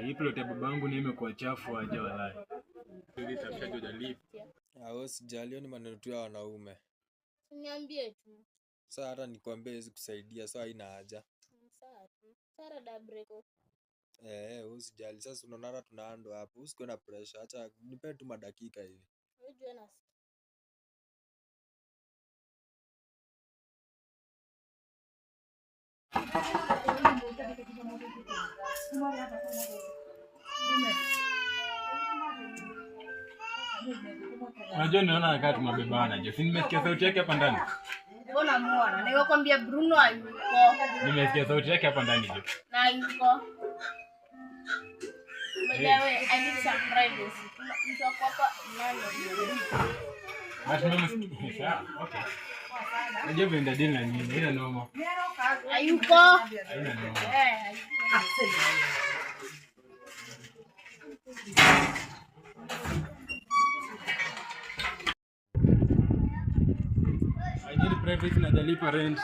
Hii plot ya babangu ni imekuwa chafu aje walai. Ili tafshaji hujalipa. Wewe usijali, ni maneno tu ya wanaume. Niambie tu. Sasa hata nikwambie hizi kusaidia, sasa haina haja. Sawa tu. Sara da breko. Usijali. Sasa unaona hata tunaando hapo. Usikuwe na pressure. Acha nipe tu madakika hivi. Wewe na Unajua niona wakati tunabebana je. Si nimesikia sauti yake hapa ndani. Mbona muona? Nilikwambia Bruno hayuko. Nimesikia sauti yake hapa ndani je. Na yuko. Wewe, I need some privacy. Mtu wako hapa nani? Basi mimi sawa, okay. Najua venda deal na nini, ila noma. Hayuko. Haina noma. I need privacy na jalipa rent.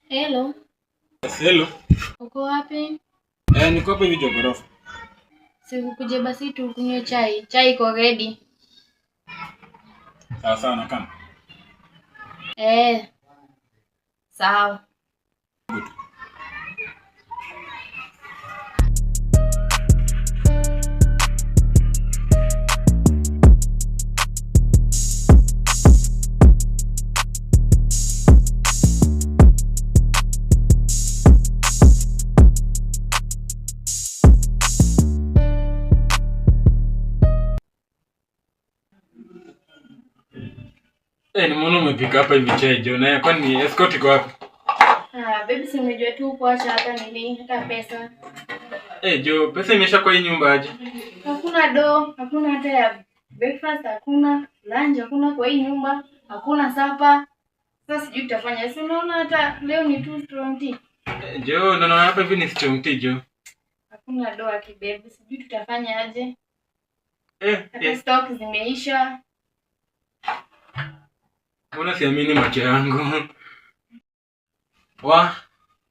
Hello. Hello. Uko wapi? Niko hapa hivi Jogorofa. Sikukuje basi tu kunywe chai. Chai iko ready. Sawa na kama. Sawa. Nimeona umepika hapa hivi chai Jona. Kwani escort iko wapi? Baby si umejua tu kuacha hata nini hata pesa. Jo, pesa imesha kwa hii nyumba aje? Hakuna do, hakuna hata ya breakfast, hakuna lunch, hakuna kwa hii nyumba, hakuna sapa. Sasa sijui tutafanya. Si unaona hata leo ni tu strong tea. Jo, naona hapa hivi ni strong tea Jo. Hakuna do akibebi, sijui tutafanya aje. Hata stock zimeisha. Mbona siamini macho yangu?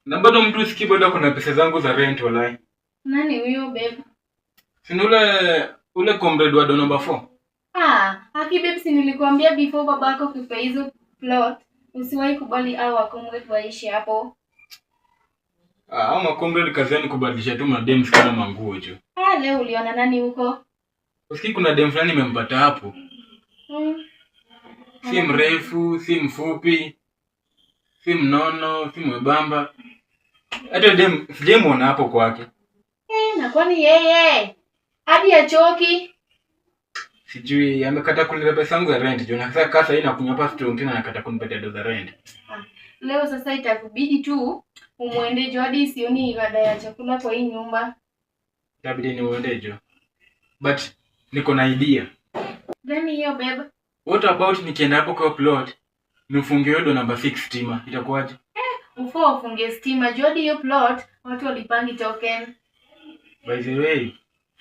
Na bado mtu sikii bado kuna pesa zangu za rent walai. Nani huyo babe? Si ni ule comrade wa number 4. Haki babes, nilikwambia before babako kupa hizo plot usiwahi kubali au wakomwe waishi hapo. Au makomrade kazi yao ni kubadilisha tu madem kama manguo jo. Leo uliona nani huko? Usikii kuna dem fulani nimempata hapo. Si mrefu, si mfupi, si mnono, si mwebamba. Hata dem sijamuona hapo kwake. Na kwani yeye hadi achoki? Sijui amekata kunipa pesa yangu ya rent jo. Na sasa kasa hii nakunywa hapa strong tena anakata kunipatia doza za rent. Leo sasa itakubidi tu umuende jo hadi sioni ibada ya chakula kwa hii nyumba. Itabidi niende jo. But niko na idea. Gani hiyo babe? What about nikienda hapo kwa plot nifungie do number 6 stima itakuwaje? Ufo ufunge stima jodi hiyo plot watu walipangi token. By the way,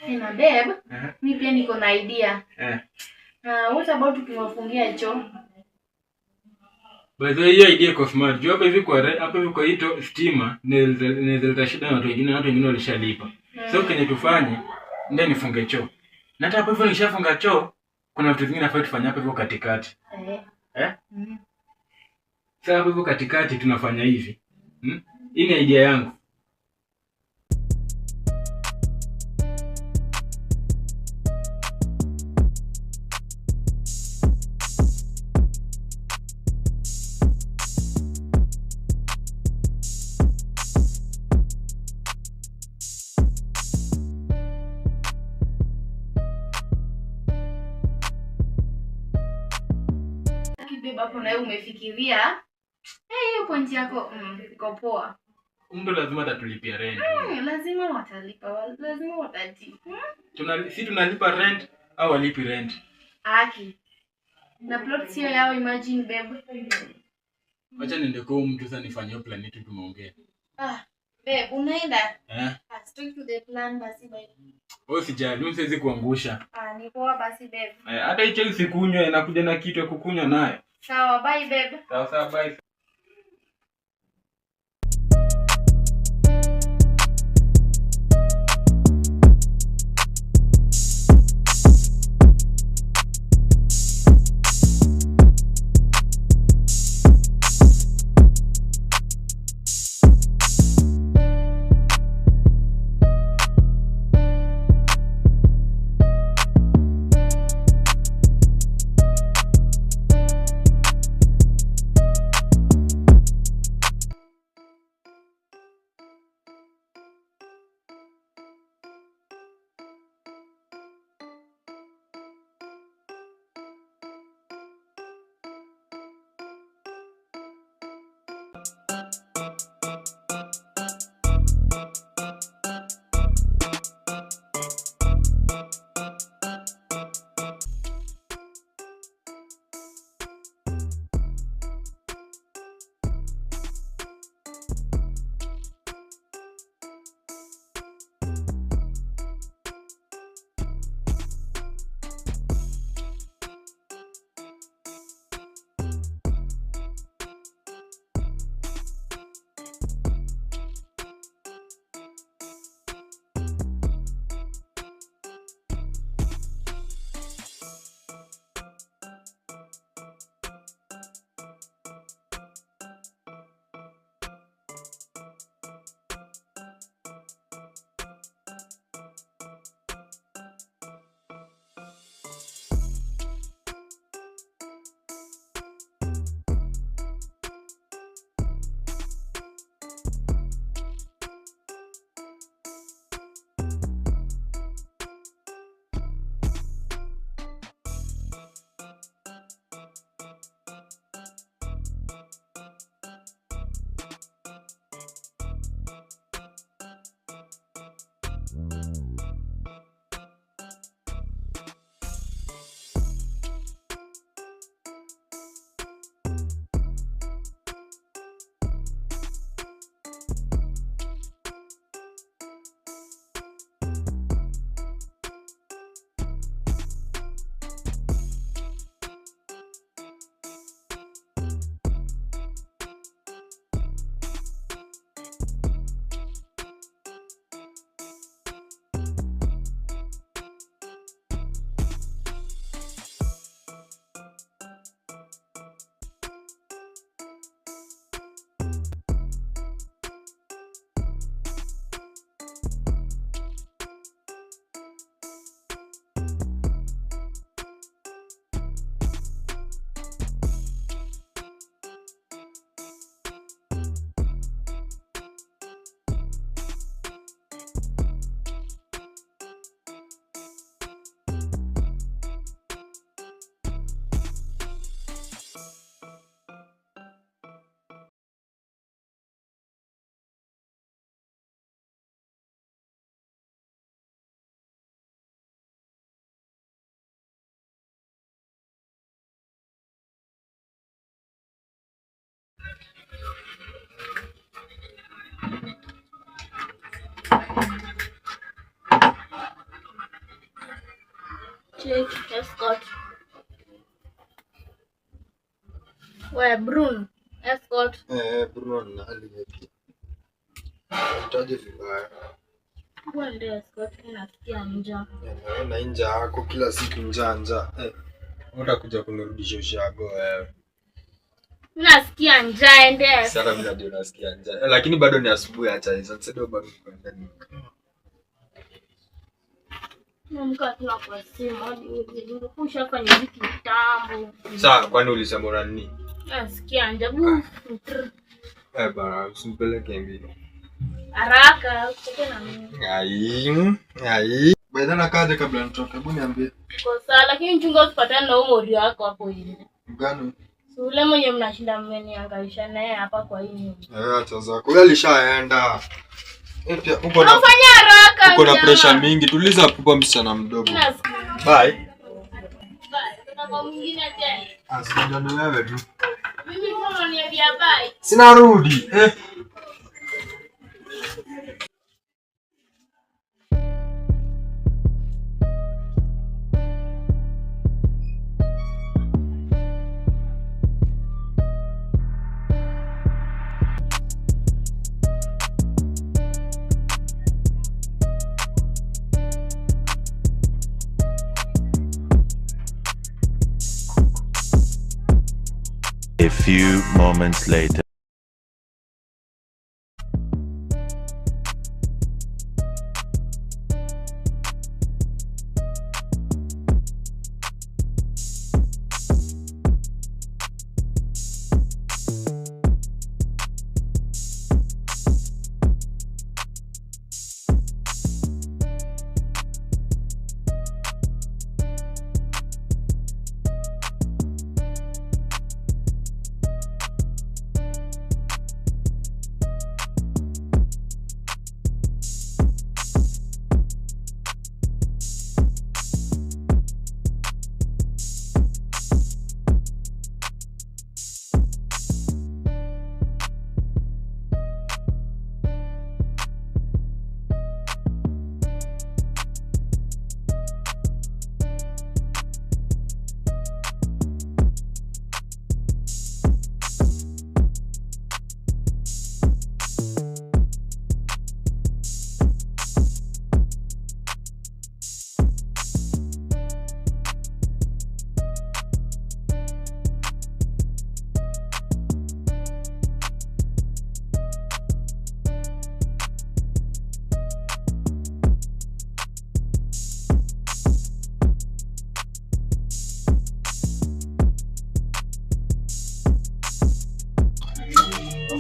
na babe, mimi pia niko na idea. What about tukiwafungia choo? By the way, hiyo idea iko smart. Jua hapa hivi kwa hito stima inaweza shida na watu wengine walishalipa. So kile tufanye ndio nifunge choo. Na hata hapo hivyo nishafunga choo, kuna vitu vingine nafaa tufanye hapo hivyo katikati. Sasa hapo hivyo katikati tunafanya hivi. Hii ni idea yangu. Hapo na wewe umefikiria hiyo point yako iko poa. Mtu lazima atatulipia rent. Lazima watalipa, lazima watati. Tunalipa rent au walipi rent? Haki. Na plot sio yao, imagine babe. Acha niende kwa mtu sasa nifanye plan yetu tumeongea. Babe, unaenda? Stick to the plan basi babe. Sijali, usiwezi kuangusha. Ni poa basi babe. Hata hicho usikunywe inakuja na kitu ya kukunywa nayo. Sawa, bye babe. Sawa, bye. Check escort. Wewe Bruno, escort. Bro na aliyepi. Utaje vibaya. Wewe ndio escort unasikia njaa. Na inja yako kila siku njaa. Utakuja kunirudisha ushago wewe. Nasikia njaa ende. Sasa mimi ndio nasikia njaa. Lakini bado ni asubuhi acha hizo. Sasa ndio bado kwenda ni. Mka tuna kwa simu hadi usha fanya vitu kitambo. Sasa kwani ulisema una nini? Nasikia njaa. Bana usimpeleke mbio. Haraka usikie na mimi. Ai. Baada na kaje kabla nitoke, hebu niambie. Kwa saa lakini chunga usipatane na umori wako hapo hivi. Mgani? Si ule mwenye mnashinda mmeniangaisha naye hapa kwa hii. Acha zako. Yule alishaenda. Pia uko na Fanya haraka. uko na pressure mingi. Tuliza pupa msichana mdogo. Bye. Bye. Kwa mwingine tena. Asija ni wewe tu. Mimi mbona niambia bye? Sina rudi. A few moments later.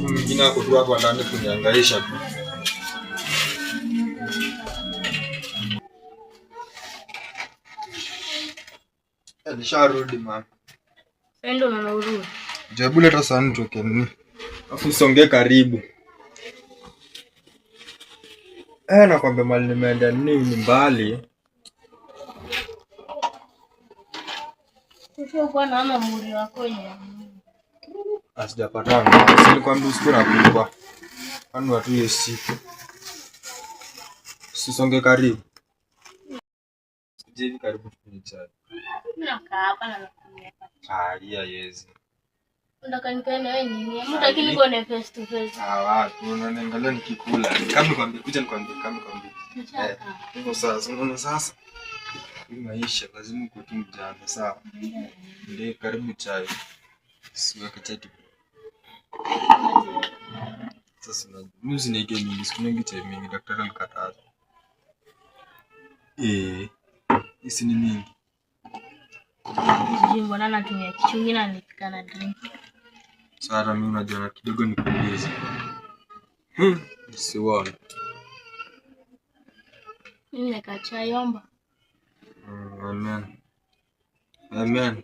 Mwingine ako tu hapo ndani kunihangaisha tu. Nisharudi man. Endo na naurudi. Jabule hata sana nitoke nini. Afu usonge karibu. Nakwambia mali nimeenda nini mbali. Sio kwa na ama muri wako yenyewe. Asijapatana. Silikwambia usiku na kulikuwa. Kwani watu yesi. Usisonge karibu. Sije karibu tunywe chai. Nakaa hapa na nakunywa. Yes. Unataka nikae na wewe nini? Mtaki niko na face to face. Watu unaniangalia nikikula. Kama nikwambie kuja nikwambie kama nikwambie. Hivyo sasa unaona sasa. Hii maisha lazima ukutu mjane sawa. Ndio karibu chai. Siweke chai. Sasa mimi usiniweke mingi, sikungi chai mingi, daktari alikataza. Hisi ni mingi. Jimbo na natumia kichungi na nipika na drink. Sasa mimi unajua kidogo nikuulize. Siwona. Mimi nikacha yomba. Amen.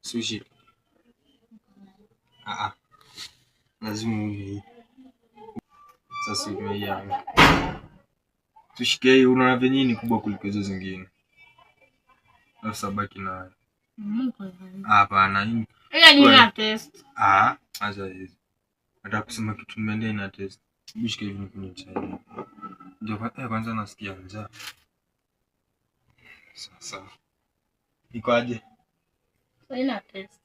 Sushi. Lazima uni. Sasa hivi tushike unaona venye ni kubwa kuliko hizo zingine. Sasa baki nayo. Hapana hii. Ni na test. Acha hizi. Nataka kusema kitu nimeendea ina test. Bishike hivi nikunywe chai. Ndio kwanza nasikia njaa. Sasa. Iko aje? Haina test.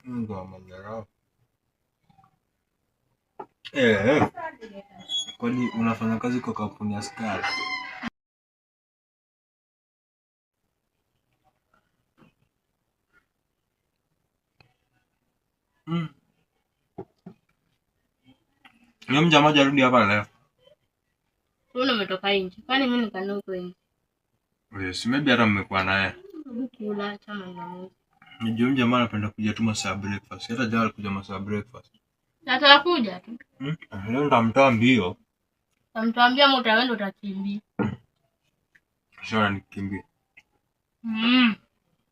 Mungu amangarao. Kwani unafanya kazi kwa kampuni ya Sky? Ni mjamaa jarudi hapa leo. Wewe umetoka nje. Kwani mimi nikano huko nje? Yes, maybe hata mmekuwa naye. Kula chama na Ndio mjamaa anapenda kuja tu masaa breakfast. Hata jana alikuja masaa breakfast. nataka kuja tu. Leo ndamtoa mbio. Tamtuambia mtaenda utakimbia. Sasa nikimbie.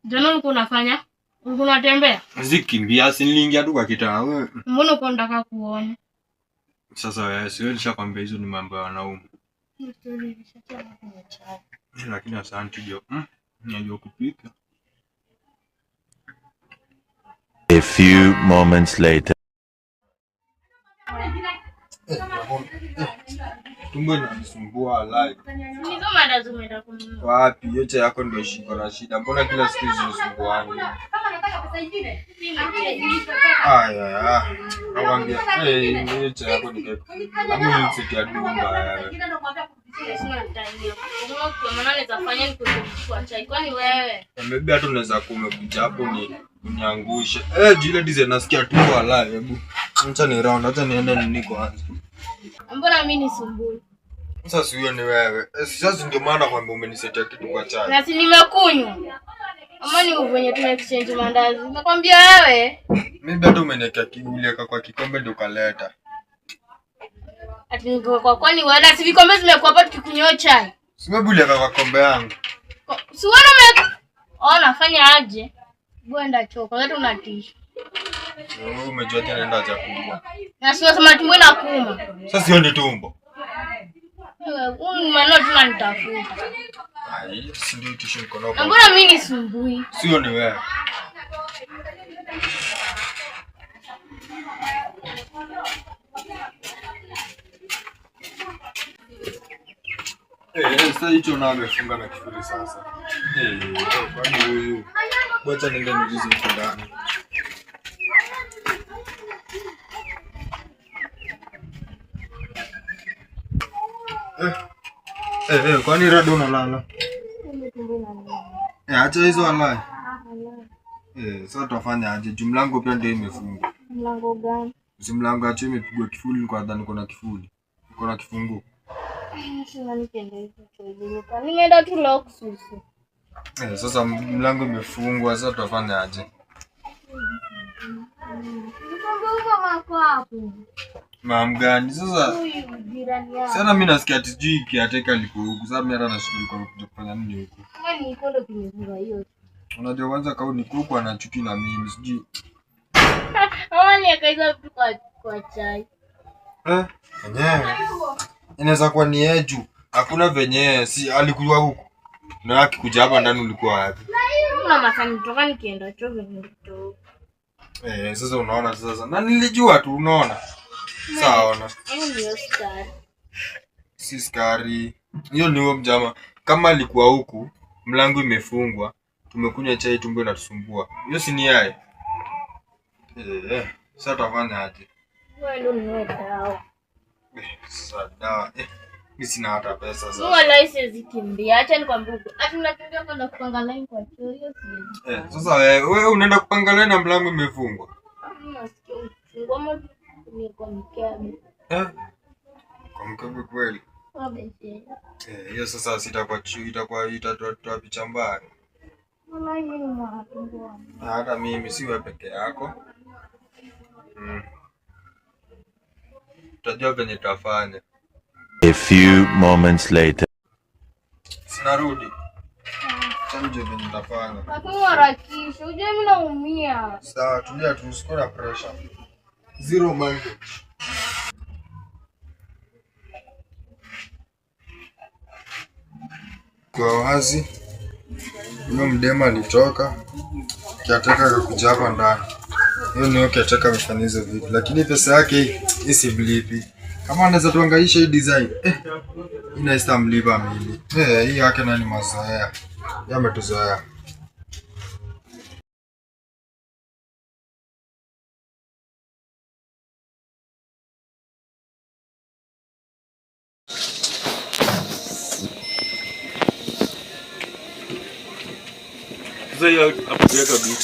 Jana ulikuwa unafanya? Ulikuwa unatembea? Zikimbia siniingia tu kwa kitaa wewe. Mbona uko unataka kuona? Sasa wewe siwezi nishakwambia hizo ni mambo ya wanaume. Lakini asante jo. Najua kupika. A few moments later. Tumbo linanisumbua live. Ni kama ndazumeenda kununua. Wapi? Yote yako ndio shiko na shida. Mbona kila siku zinasumbuana? Kama nataka pesa nyingine. Aya. Nakwambia, yote yako ni keko. Kama ni seti ya dumba. Maybe hata unaweza kumekuja hapo ni uniangushe. Jile dize nasikia tumbo alive. Hebu acha ni round, acha niende niko kwanza. Mbona mimi nisumbue? Sasa si huyo ni wewe. Sasa ndio maana kwamba umenisetia kitu kwa chai. Na si nimekunywa. Ama ni venye tuna exchange mandazi. Nakwambia wewe. Maybe hata umeniweka kigulieka kwa kikombe ndio kaleta. Ati niko kwa kwani wewe si vikombe zimekuwa hapa tukikunywa chai. Simebulieka kwa kombe yangu. Si wewe unafanya aje? Gwenda choka, hata unatisha. Umejua tena nenda haja kubwa. Na sio sema tumbo inakuuma. Sasa sio ni tumbo. Wewe maneno tunanitafuta. Ai, si ndio tisho niko nao. Mbona mimi nisumbui? Sio ni wewe. Sasa hicho na amefunga na kifuli sasa. Kwani huyu. Wacha nende niulize huko ndani. Kwani rado unalala? Acha hizo alai. Sasa tutafanya aje? Jumlango pia ndio imefungwa. Mlango gani? Si mlango acha imepigwa kifuli kwa dhani kuna kifuli. Kuna kifungu. Sasa nipende hizo. Nimeenda tu lock susu. Sasa mlango imefungwa, sasa tutafanya aje? Mam gani? Sasa sana mimi nasikia ati sijui kiateka liko huku. Sasa mimi hata nashindwa niko kuja kufanya nini huku. Kama ni kondo kimefunga hiyo. Unajua kwanza kau ni kuku anachuki na mimi sijui. Awali akaiza vitu kwa chai. Yenyewe. Inaweza kuwa ni eju. Hakuna venye si alikuwa huku. Na akikuja hapa ndani ulikuwa wapi? Kuna masaa nitoka nikienda choo nito. Sasa unaona sasa. Na nilijua tu unaona. Sawa ona. Hiyo skari. Si skari. Hiyo ni huo mjama. Kama alikuwa huku, mlango imefungwa, tumekunywa chai tumbo inatusumbua. Hiyo si ni yeye. Sasa tutafanya aje? Wewe ndio ununue dawa. Sasa dawa. Mimi sina hata pesa sasa. Wala siwezi kimbia. Acha nikwambie huko. Ati unakimbia kwenda kupanga line kwa choo hiyo siwezi. Sasa wewe unaenda kupanga line na mlango imefungwa. Nasikia uchungu ama ni kwa mkebe. Kwa mkebe kweli. Hiyo sasa sitakuwa itakuwa itatoa picha mbaya. Wala mimi ni mwatungu. Hata mimi si wewe peke yako. Tutajua venye tutafanya. A few moments later. Sinarudi. Chanjo venye tutafanya. Lakini harakisha, ujue mimi naumia. Sawa, tulia tu, usikuwe na pressure. Zero minded. Kwa wazi. Huyo mdema alitoka. Kiateka akakuja hapa ndani. Hiyo ndio kiateka amefanya hizo vitu. Lakini pesa yake hii si blipi. Kama anaweza tuangaisha hii design. Inaista mlipa mimi. Hii yake nani mazoea. Yametuzoea. Zai hapo kuweka beat.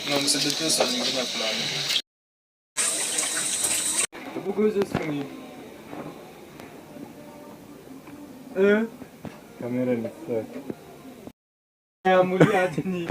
Na msaidizi sana nyingine fulani. Hebu goje simu. Kamera ni safi. Amulia chini.